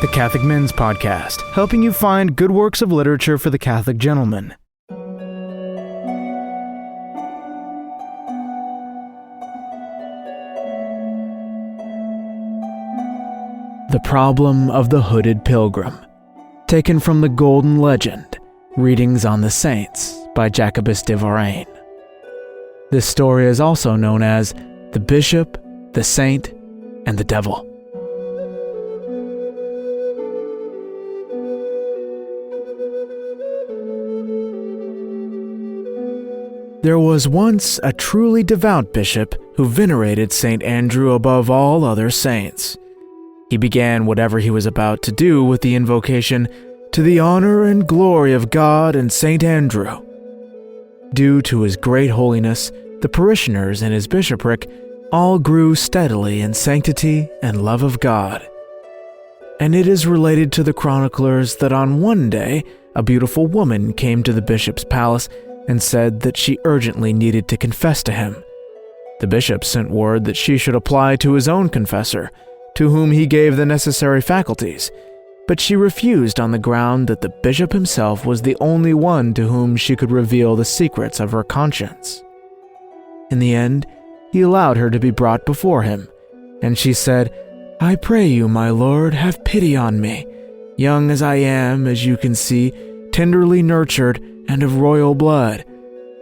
the Catholic Men's Podcast, helping you find good works of literature for the Catholic gentleman. The Problem of the Hooded Pilgrim, taken from the Golden Legend, Readings on the Saints by Jacobus de Voraigne. This story is also known as The Bishop, the Saint, and the Devil. There was once a truly devout bishop who venerated St. Andrew above all other saints. He began whatever he was about to do with the invocation, "To the honor and glory of God and St. Andrew." Due to his great holiness, the parishioners in his bishopric all grew steadily in sanctity and love of God. And it is related to the chroniclers that on one day, a beautiful woman came to the bishop's palace and said that she urgently needed to confess to him. The bishop sent word that she should apply to his own confessor, to whom he gave the necessary faculties, but she refused on the ground that the bishop himself was the only one to whom she could reveal the secrets of her conscience. In the end, he allowed her to be brought before him, and she said, "I pray you, my lord, have pity on me. Young as I am, as you can see, tenderly nurtured, and of royal blood,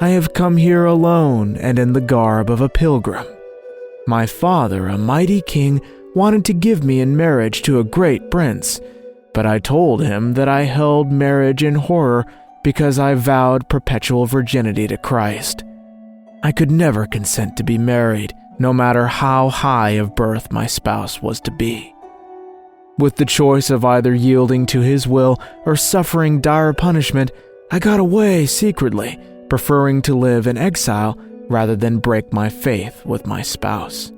I have come here alone and in the garb of a pilgrim. My father, a mighty king, wanted to give me in marriage to a great prince, but I told him that I held marriage in horror because I vowed perpetual virginity to Christ. I could never consent to be married, no matter how high of birth my spouse was to be. With the choice of either yielding to his will or suffering dire punishment, I got away secretly, preferring to live in exile rather than break my faith with my spouse.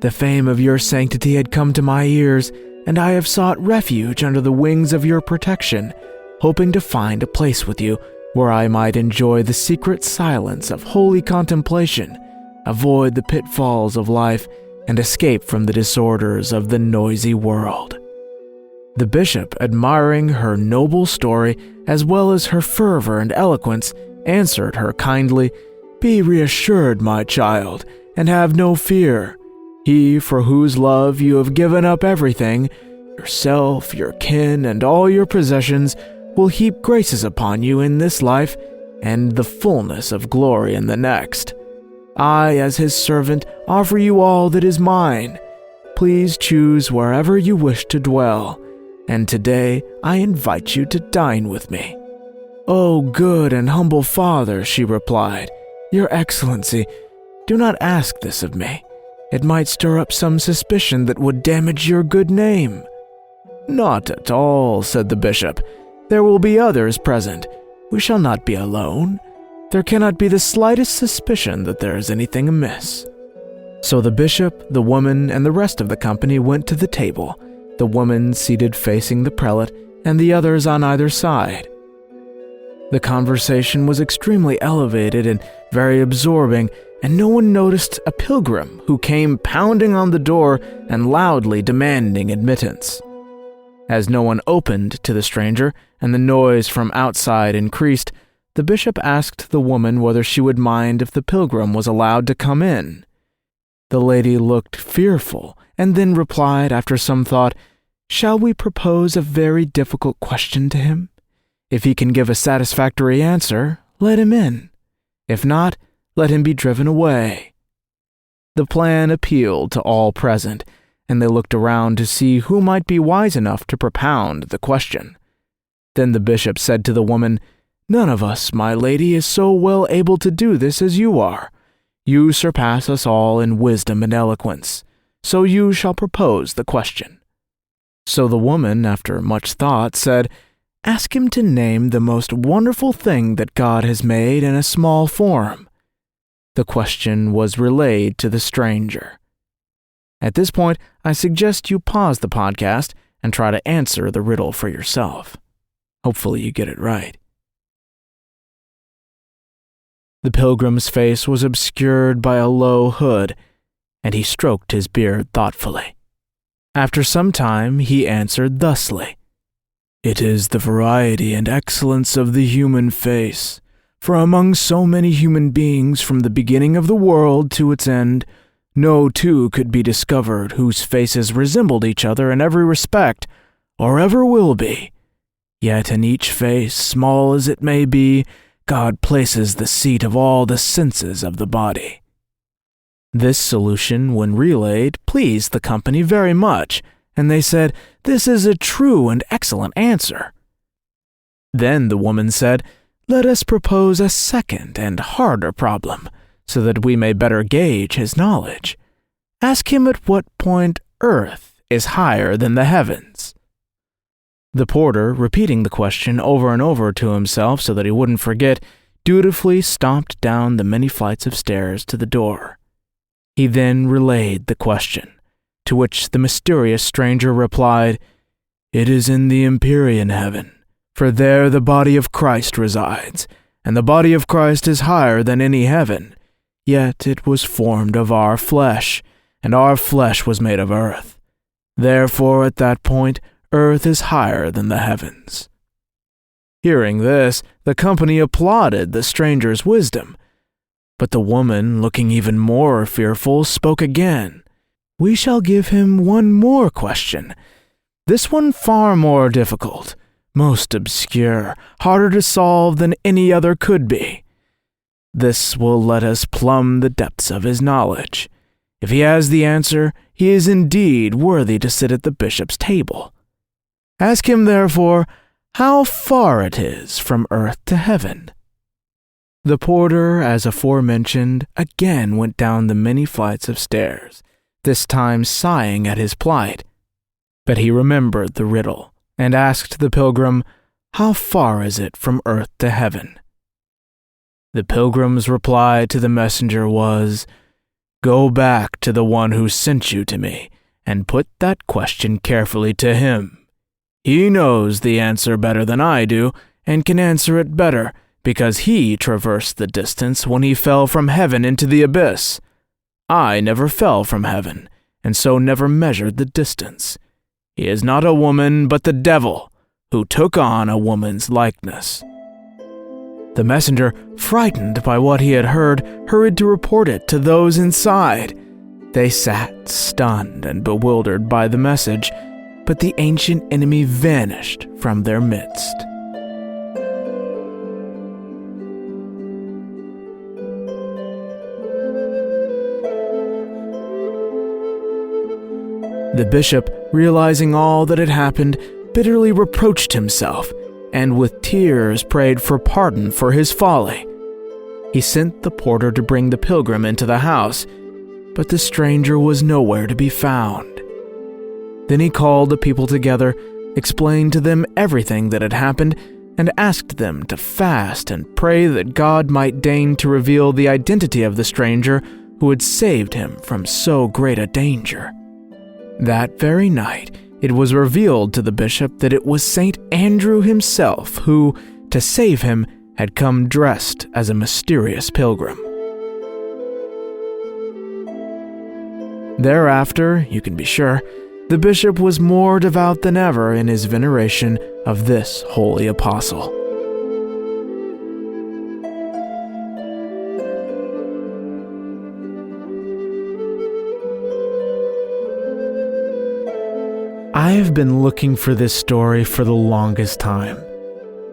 The fame of your sanctity had come to my ears, and I have sought refuge under the wings of your protection, hoping to find a place with you where I might enjoy the secret silence of holy contemplation, avoid the pitfalls of life, and escape from the disorders of the noisy world." The bishop, admiring her noble story as well as her fervor and eloquence, answered her kindly, "Be reassured, my child, and have no fear. He for whose love you have given up everything, yourself, your kin, and all your possessions, will heap graces upon you in this life and the fullness of glory in the next. I, as his servant, offer you all that is mine. Please choose wherever you wish to dwell, and today I invite you to dine with me." "Oh, good and humble father," she replied, "Your Excellency, do not ask this of me. It might stir up some suspicion that would damage your good name." "Not at all," said the bishop. "There will be others present. We shall not be alone. There cannot be the slightest suspicion that there is anything amiss." So the bishop, the woman, and the rest of the company went to the table, the woman seated facing the prelate, and the others on either side. The conversation was extremely elevated and very absorbing, and no one noticed a pilgrim who came pounding on the door and loudly demanding admittance. As no one opened to the stranger, and the noise from outside increased, the bishop asked the woman whether she would mind if the pilgrim was allowed to come in. The lady looked fearful, and then replied after some thought, "Shall we propose a very difficult question to him? If he can give a satisfactory answer, let him in. If not, let him be driven away." The plan appealed to all present, and they looked around to see who might be wise enough to propound the question. Then the bishop said to the woman, "None of us, my lady, is so well able to do this as you are. You surpass us all in wisdom and eloquence, so you shall propose the question." So the woman, after much thought, said, "Ask him to name the most wonderful thing that God has made in a small form." The question was relayed to the stranger. At this point, I suggest you pause the podcast and try to answer the riddle for yourself. Hopefully you get it right. The pilgrim's face was obscured by a low hood, and he stroked his beard thoughtfully. After some time, he answered thusly, "It is the variety and excellence of the human face. For among so many human beings from the beginning of the world to its end, no two could be discovered whose faces resembled each other in every respect, or ever will be. Yet in each face, small as it may be, God places the seat of all the senses of the body." This solution, when relayed, pleased the company very much, and they said, "This is a true and excellent answer." Then the woman said, "Let us propose a second and harder problem, so that we may better gauge his knowledge. Ask him at what point earth is higher than the heavens." The porter, repeating the question over and over to himself so that he wouldn't forget, dutifully stomped down the many flights of stairs to the door. He then relayed the question, to which the mysterious stranger replied, "It is in the empyrean heaven, for there the body of Christ resides, and the body of Christ is higher than any heaven, yet it was formed of our flesh, and our flesh was made of earth. Therefore at that point earth is higher than the heavens." Hearing this, the company applauded the stranger's wisdom. But the woman, looking even more fearful, spoke again. "We shall give him one more question. This one far more difficult, most obscure, harder to solve than any other could be. This will let us plumb the depths of his knowledge. If he has the answer, he is indeed worthy to sit at the bishop's table. Ask him, therefore, how far it is from earth to heaven." The porter, as aforementioned, again went down the many flights of stairs, this time sighing at his plight. But he remembered the riddle, and asked the pilgrim, "How far is it from earth to heaven?" The pilgrim's reply to the messenger was, "Go back to the one who sent you to me, and put that question carefully to him. He knows the answer better than I do, and can answer it better, because he traversed the distance when he fell from heaven into the abyss. I never fell from heaven, and so never measured the distance. He is not a woman, but the devil, who took on a woman's likeness." The messenger, frightened by what he had heard, hurried to report it to those inside. They sat stunned and bewildered by the message, but the ancient enemy vanished from their midst. The bishop, realizing all that had happened, bitterly reproached himself, and with tears prayed for pardon for his folly. He sent the porter to bring the pilgrim into the house, but the stranger was nowhere to be found. Then he called the people together, explained to them everything that had happened, and asked them to fast and pray that God might deign to reveal the identity of the stranger who had saved him from so great a danger. That very night, it was revealed to the bishop that it was St. Andrew himself who, to save him, had come dressed as a mysterious pilgrim. Thereafter, you can be sure, the bishop was more devout than ever in his veneration of this holy apostle. I have been looking for this story for the longest time.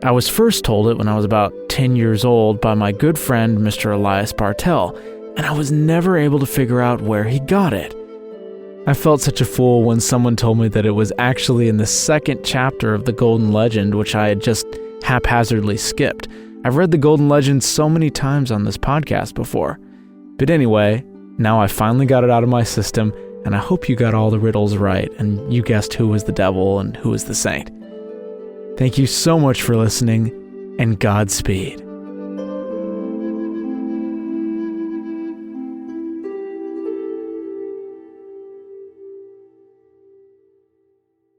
I was first told it when I was about 10 years old by my good friend Mr. Elias Bartell, and I was never able to figure out where he got it. I felt such a fool when someone told me that it was actually in the second chapter of the Golden Legend, which I had just haphazardly skipped. I've read the Golden Legend so many times on this podcast before. But anyway, now I finally got it out of my system, and I hope you got all the riddles right, and you guessed who was the devil and who was the saint. Thank you so much for listening, and Godspeed.